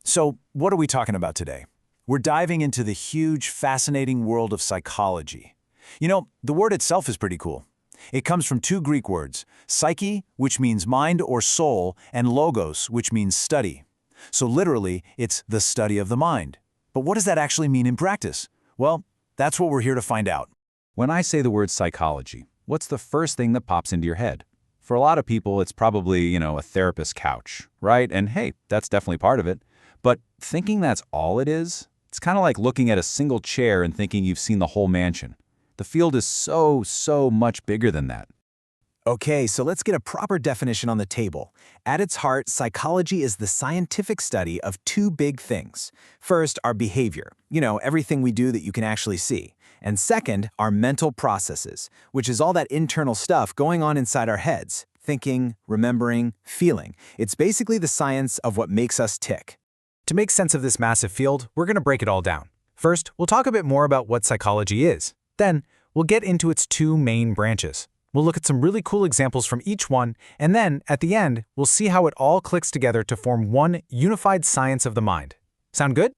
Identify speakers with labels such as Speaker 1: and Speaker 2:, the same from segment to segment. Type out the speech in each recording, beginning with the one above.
Speaker 1: So, what are we talking about today? We're diving into the huge, fascinating world of psychology. You know, the word itself is pretty cool. It comes from two Greek words, psyche, which means mind or soul, and logos, which means study. So literally, it's the study of the mind. But what does that actually mean in practice? Well, that's what we're here to find out.
Speaker 2: When I say the word psychology, what's the first thing that pops into your head? For a lot of people, it's probably, a therapist's couch, right? And hey, that's definitely part of it. But thinking that's all it is, it's kind of like looking at a single chair and thinking you've seen the whole mansion. The field is so much bigger than that.
Speaker 3: Okay, so let's get a proper definition on the table. At its heart, psychology is the scientific study of two big things. First, our behavior, everything we do that you can actually see. And second, our mental processes, which is all that internal stuff going on inside our heads, thinking, remembering, feeling. It's basically the science of what makes us tick.
Speaker 4: To make sense of this massive field, we're going to break it all down. First, we'll talk a bit more about what psychology is. Then, we'll get into its two main branches. We'll look at some really cool examples from each one, and then, at the end, we'll see how it all clicks together to form one unified science of the mind. Sound good?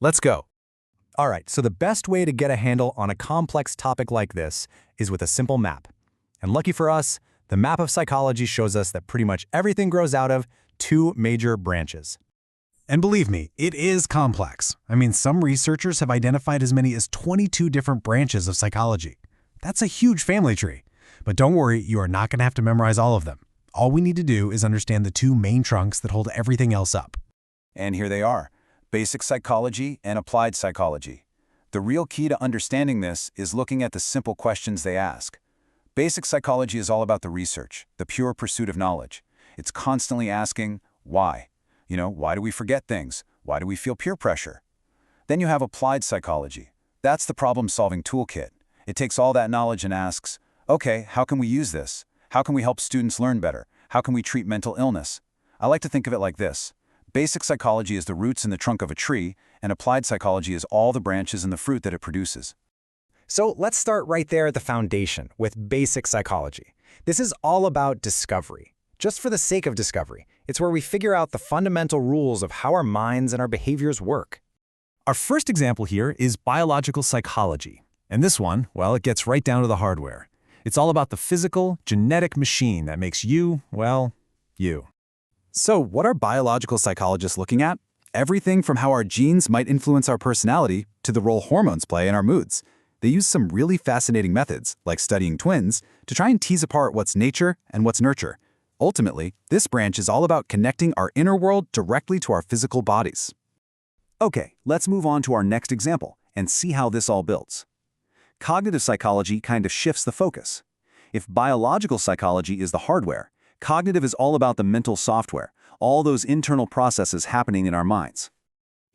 Speaker 4: Let's go.
Speaker 3: All right, so the best way to get a handle on a complex topic like this is with a simple map. And lucky for us, the map of psychology shows us that pretty much everything grows out of two major branches.
Speaker 5: And believe me, it is complex. I mean, some researchers have identified as many as 22 different branches of psychology. That's a huge family tree. But don't worry, you are not going to have to memorize all of them. All we need to do is understand the two main trunks that hold everything else up.
Speaker 1: And here they are, basic psychology and applied psychology. The real key to understanding this is looking at the simple questions they ask. Basic psychology is all about the research, the pure pursuit of knowledge. It's constantly asking, why? Why do we forget things? Why do we feel peer pressure? Then you have applied psychology. That's the problem-solving toolkit. It takes all that knowledge and asks, okay, how can we use this? How can we help students learn better? How can we treat mental illness? I like to think of it like this. Basic psychology is the roots in the trunk of a tree, and applied psychology is all the branches and the fruit that it produces.
Speaker 4: So let's start right there at the foundation with basic psychology. This is all about discovery. Just for the sake of discovery, it's where we figure out the fundamental rules of how our minds and our behaviors work.
Speaker 3: Our first example here is biological psychology. And this one, well, it gets right down to the hardware. It's all about the physical, genetic machine that makes you, well, you.
Speaker 2: So what are biological psychologists looking at? Everything from how our genes might influence our personality to the role hormones play in our moods. They use some really fascinating methods, like studying twins, to try and tease apart what's nature and what's nurture. Ultimately, this branch is all about connecting our inner world directly to our physical bodies.
Speaker 1: Okay, let's move on to our next example and see how this all builds. Cognitive psychology kind of shifts the focus. If biological psychology is the hardware, cognitive is all about the mental software, all those internal processes happening in our minds.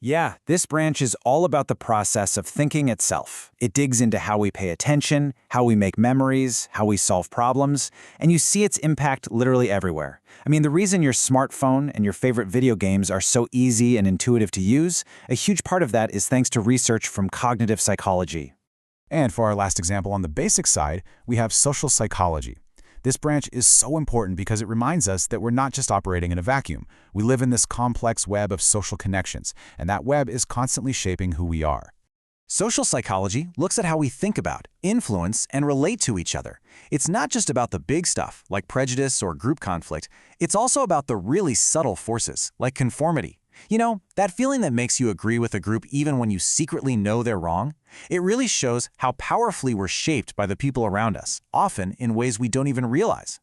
Speaker 3: Yeah, this branch is all about the process of thinking itself. It digs into how we pay attention, how we make memories, how we solve problems, and you see its impact literally everywhere. I mean, the reason your smartphone and your favorite video games are so easy and intuitive to use, a huge part of that is thanks to research from cognitive psychology.
Speaker 5: And for our last example on the basic side, we have social psychology. This branch is so important because it reminds us that we're not just operating in a vacuum. We live in this complex web of social connections, and that web is constantly shaping who we are.
Speaker 3: Social psychology looks at how we think about, influence, and relate to each other. It's not just about the big stuff, like prejudice or group conflict. It's also about the really subtle forces, like conformity. That feeling that makes you agree with a group even when you secretly know they're wrong? It really shows how powerfully we're shaped by the people around us, often in ways we don't even realize.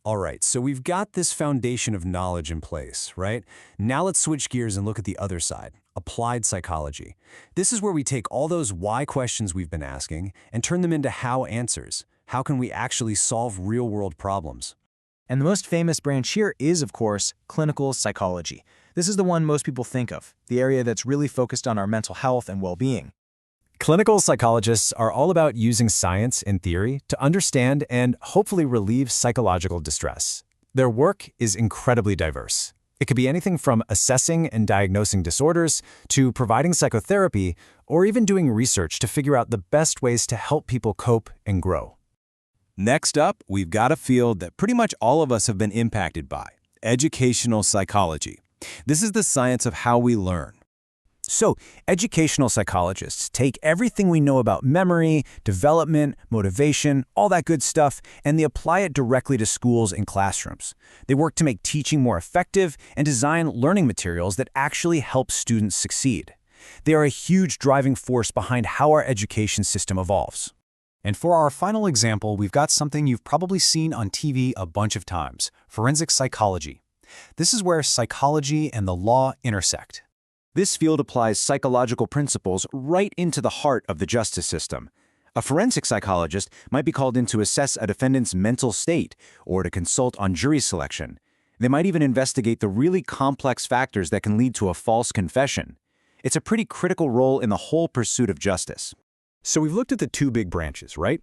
Speaker 3: All right, so we've got this foundation of knowledge in place, right? Now let's switch gears and look at the other side, applied psychology. This is where we take all those why questions we've been asking and turn them into how answers. How can we actually solve real-world problems?
Speaker 6: And the most famous branch here is, of course, clinical psychology. This is the one most people think of, the area that's really focused on our mental health and well-being.
Speaker 3: Clinical psychologists are all about using science and theory to understand and hopefully relieve psychological distress. Their work is incredibly diverse. It could be anything from assessing and diagnosing disorders to providing psychotherapy or even doing research to figure out the best ways to help people cope and grow.
Speaker 2: Next up, we've got a field that pretty much all of us have been impacted by, educational psychology.
Speaker 7: This is the science of how we learn.
Speaker 3: So, educational psychologists take everything we know about memory, development, motivation, all that good stuff, and they apply it directly to schools and classrooms. They work to make teaching more effective and design learning materials that actually help students succeed. They are a huge driving force behind how our education system evolves.
Speaker 2: And for our final example, we've got something you've probably seen on TV a bunch of times: forensic psychology. This is where psychology and the law intersect.
Speaker 6: This field applies psychological principles right into the heart of the justice system. A forensic psychologist might be called in to assess a defendant's mental state or to consult on jury selection. They might even investigate the really complex factors that can lead to a false confession. It's a pretty critical role in the whole pursuit of justice.
Speaker 2: So we've looked at the two big branches, right?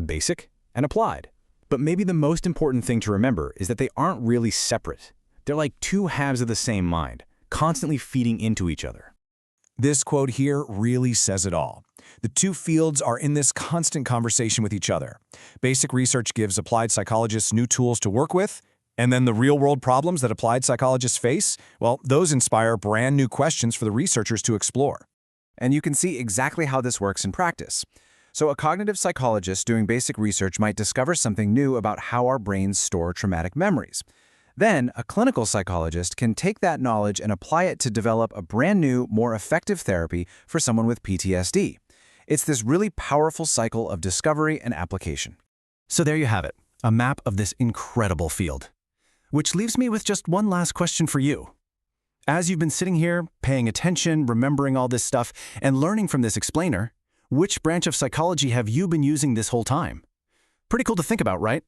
Speaker 2: Basic and applied. But maybe the most important thing to remember is that they aren't really separate. They're like two halves of the same mind, constantly feeding into each other.
Speaker 1: This quote here really says it all. The two fields are in this constant conversation with each other. Basic research gives applied psychologists new tools to work with, and then the real-world problems that applied psychologists face, well, those inspire brand new questions for the researchers to explore.
Speaker 6: And you can see exactly how this works in practice. So a cognitive psychologist doing basic research might discover something new about how our brains store traumatic memories. Then, a clinical psychologist can take that knowledge and apply it to develop a brand new, more effective therapy for someone with PTSD. It's this really powerful cycle of discovery and application.
Speaker 3: So there you have it, a map of this incredible field. Which leaves me with just one last question for you. As you've been sitting here, paying attention, remembering all this stuff, and learning from this explainer, which branch of psychology have you been using this whole time? Pretty cool to think about, right?